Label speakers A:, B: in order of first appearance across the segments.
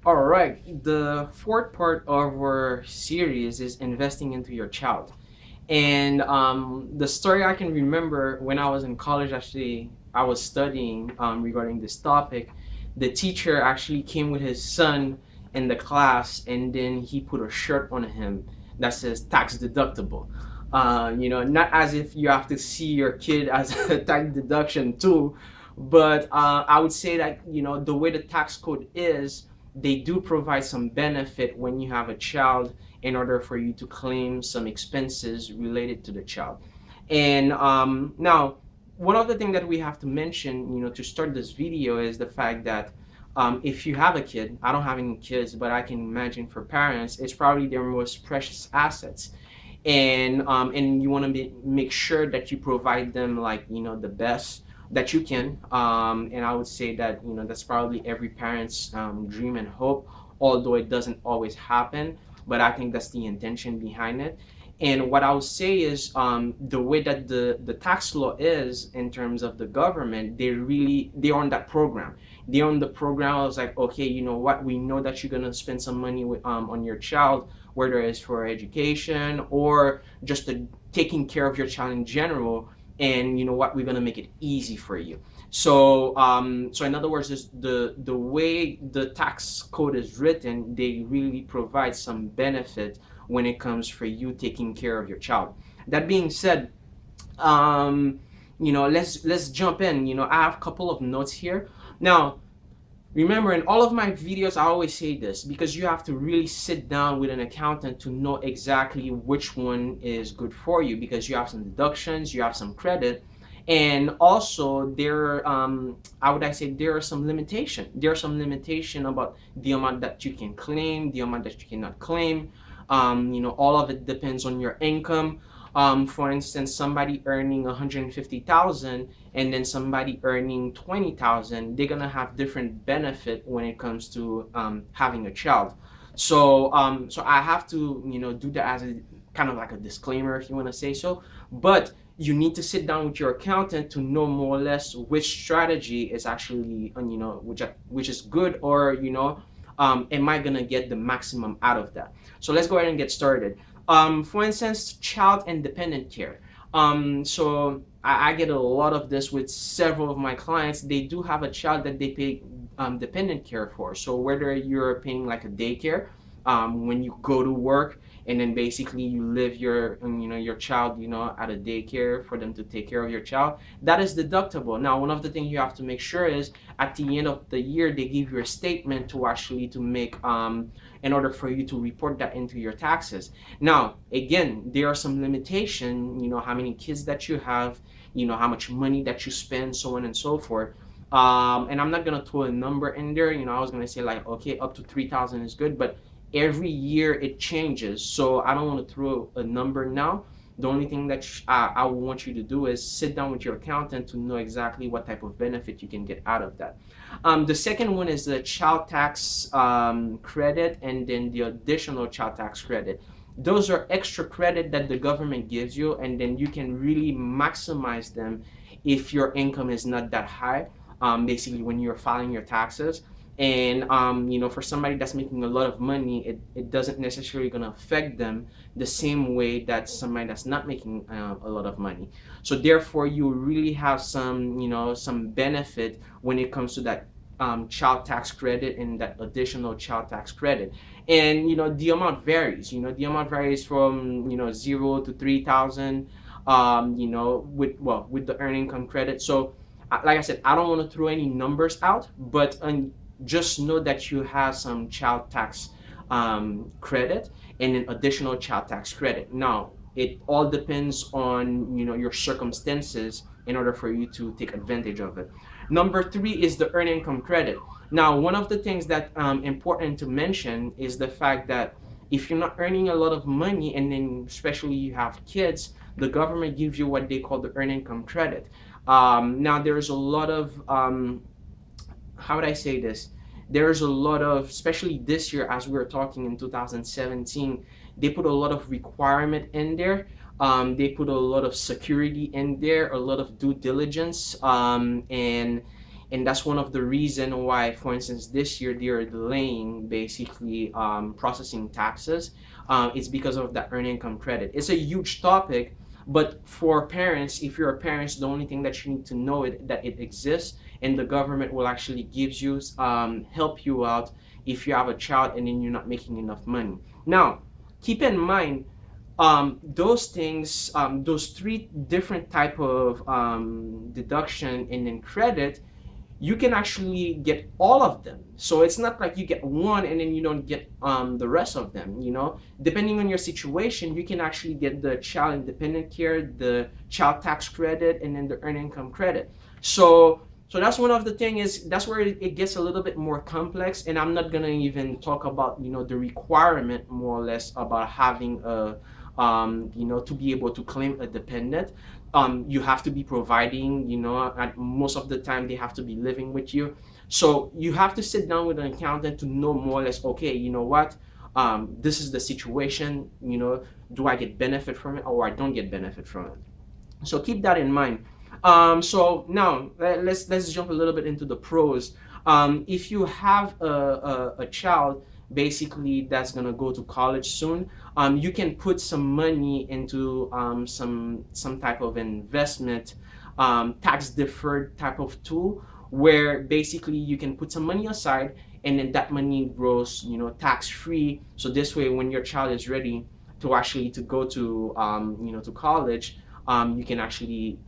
A: All right, the fourth part of our series is investing into your child. And the story I can remember when I was in college, actually, I was studying regarding this topic. The teacher actually came with his son in the class, and then he put a shirt on him that says tax deductible. Not as if you have to see your kid as a tax deduction tool, but I would say that, the way the tax code is, they do provide some benefit when you have a child in order for you to claim some expenses related to the child. And now, one of the things that we have to mention, to start this video is the fact that if you have a kid, I don't have any kids, but I can imagine for parents, it's probably their most precious assets. And you want to make sure that you provide them, like, the best that you can. And I would say that, that's probably every parent's dream and hope, although it doesn't always happen, but I think that's the intention behind it. And what I would say is, the way that the tax law is in terms of the government, they're on that program. They're on the program. I was like, okay, you know what? We know that you're gonna spend some money on your child, whether it's for education or just taking care of your child in general. And you know what? We're gonna make it easy for you. So in other words, is the way the tax code is written, they really provide some benefit when it comes for you taking care of your child. That being said, let's jump in. I have a couple of notes here. Now, remember, in all of my videos, I always say this because you have to really sit down with an accountant to know exactly which one is good for you, because you have some deductions, you have some credit, and also I say there are some limitation. There are some limitation about the amount that you can claim, the amount that you cannot claim. All of it depends on your income. For instance, somebody earning 150,000 and then somebody earning 20,000, they're gonna have different benefit when it comes to having a child. So I have to do that as a kind of like a disclaimer, if you want to say so. But you need to sit down with your accountant to know more or less which strategy is actually which is good, or am I gonna get the maximum out of that? So let's go ahead and get started. For instance, child and dependent care. So I get a lot of this with several of my clients. They do have a child that they pay dependent care for. So whether you're paying like a daycare, when you go to work, and then basically you live your child at a daycare for them to take care of your child, that is deductible. Now, one of the things you have to make sure is at the end of the year they give you a statement to make in order for you to report that into your taxes. Now, again, there are some limitation, how many kids that you have, how much money that you spend, so on and so forth. And I'm not gonna throw a number in there. I was gonna say like, okay, up to 3,000 is good, but every year it changes. So I don't want to throw a number now. The only thing that I want you to do is sit down with your accountant to know exactly what type of benefit you can get out of that. The second one is the child tax credit, and then the additional child tax credit. Those are extra credit that the government gives you, and then you can really maximize them if your income is not that high. Basically, when you're filing your taxes, and for somebody that's making a lot of money, it doesn't necessarily going to affect them the same way that somebody that's not making a lot of money. So therefore, you really have some benefit when it comes to that child tax credit and that additional child tax credit. And the amount varies. The amount varies from 0 to 3,000, with the earned income credit. So like I said, I don't want to throw any numbers out, but just know that you have some child tax credit and an additional child tax credit. Now, it all depends on your circumstances in order for you to take advantage of it. Number three is the earned income credit. Now, one of the things that important to mention is the fact that if you're not earning a lot of money, and then especially you have kids, the government gives you what they call the earned income credit. Now, there's a lot of how would I say this? There's a lot of, especially this year, as we were talking in 2017, they put a lot of requirement in there. They put a lot of security in there, a lot of due diligence, and and that's one of the reason why, for instance, this year they are delaying basically processing taxes. It's because of that earned income credit. It's a huge topic, but for parents, if you're a parent, the only thing that you need to know is that it exists, and the government will actually gives you help you out if you have a child and then you're not making enough money. Now, keep in mind, those things, those three different type of deduction and then credit, you can actually get all of them. So it's not like you get one and then you don't get the rest of them. Depending on your situation, you can actually get the child independent care, the child tax credit, and then the earned income credit. So that's one of the thing is that's where it gets a little bit more complex, and I'm not gonna even talk about the requirement more or less about having a to be able to claim a dependent. You have to be providing, at most of the time they have to be living with you. So you have to sit down with an accountant to know more or less, okay, you know what, this is the situation, do I get benefit from it or I don't get benefit from it? So keep that in mind. So now let's jump a little bit into the pros. If you have a child basically that's gonna go to college soon, you can put some money into some type of investment, tax deferred type of tool, where basically you can put some money aside and then that money grows tax free. So this way, when your child is ready to actually to go to to college, you can actually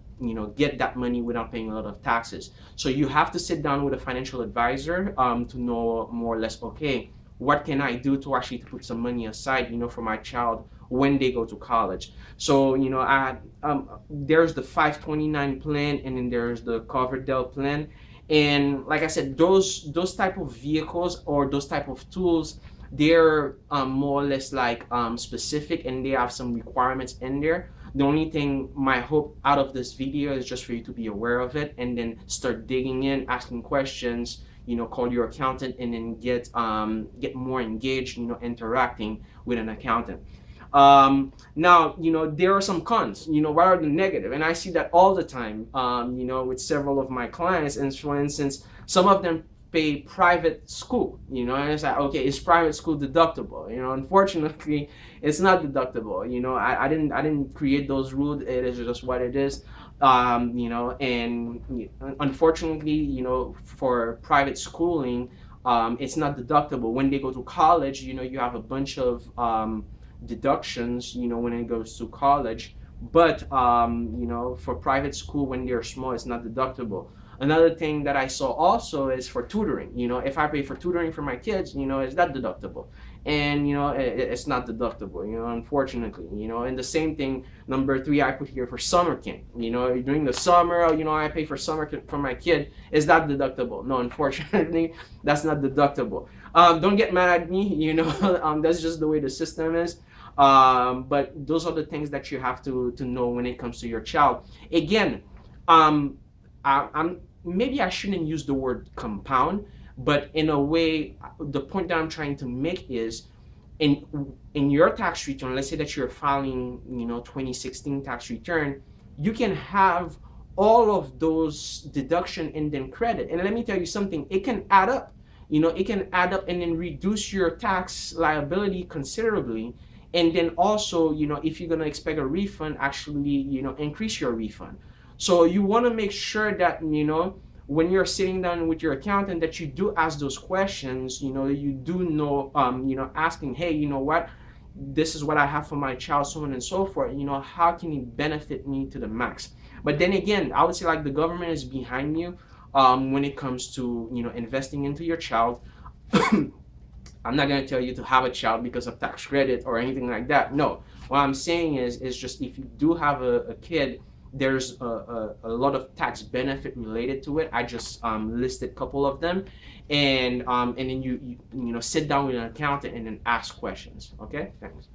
A: get that money without paying a lot of taxes. So you have to sit down with a financial advisor to know more or less, okay, what can I do to actually put some money aside for my child when they go to college. So there's the 529 plan, and then there's the Coverdell plan. And like I said, those type of vehicles or those type of tools, they're more or less like specific, and they have some requirements in there. The only thing, my hope out of this video is just for you to be aware of it and then start digging in, asking questions, call your accountant, and then get more engaged, interacting with an accountant. Now, there are some cons, what are the negative? And I see that all the time, with several of my clients. And for instance, some of them pay private school, and it's like, okay, is private school deductible? Unfortunately, it's not deductible. I didn't create those rules. It is just what it is. And unfortunately, for private schooling, it's not deductible. When they go to college, you have a bunch of deductions, when it goes to college. But for private school, when they're small, it's not deductible. Another thing that I saw also is for tutoring. If I pay for tutoring for my kids, is that deductible? And it's not deductible, unfortunately. And the same thing, number 3, I put here for summer camp. During the summer, I pay for summer camp for my kid. Is that deductible? No, unfortunately, that's not deductible. Don't get mad at me. That's just the way the system is. But those are the things that you have to know when it comes to your child. Again, I'm maybe I shouldn't use the word compound, but in a way, the point that I'm trying to make is in your tax return, let's say that you're filing 2016 tax return, you can have all of those deduction and then credit. And let me tell you something, it can add up. It can add up and then reduce your tax liability considerably. And then also, if you're gonna expect a refund, actually, increase your refund. So you want to make sure that when you're sitting down with your accountant, that you do ask those questions. You do know, asking, hey, what, this is what I have for my child, so on and so forth. How can it benefit me to the max? But then again, I would say like the government is behind you when it comes to investing into your child. I'm not gonna tell you to have a child because of tax credit or anything like that. No, what I'm saying is just if you do have a kid, there's a lot of tax benefit related to it. I just listed a couple of them, and then you sit down with an accountant and then ask questions. Okay, thanks.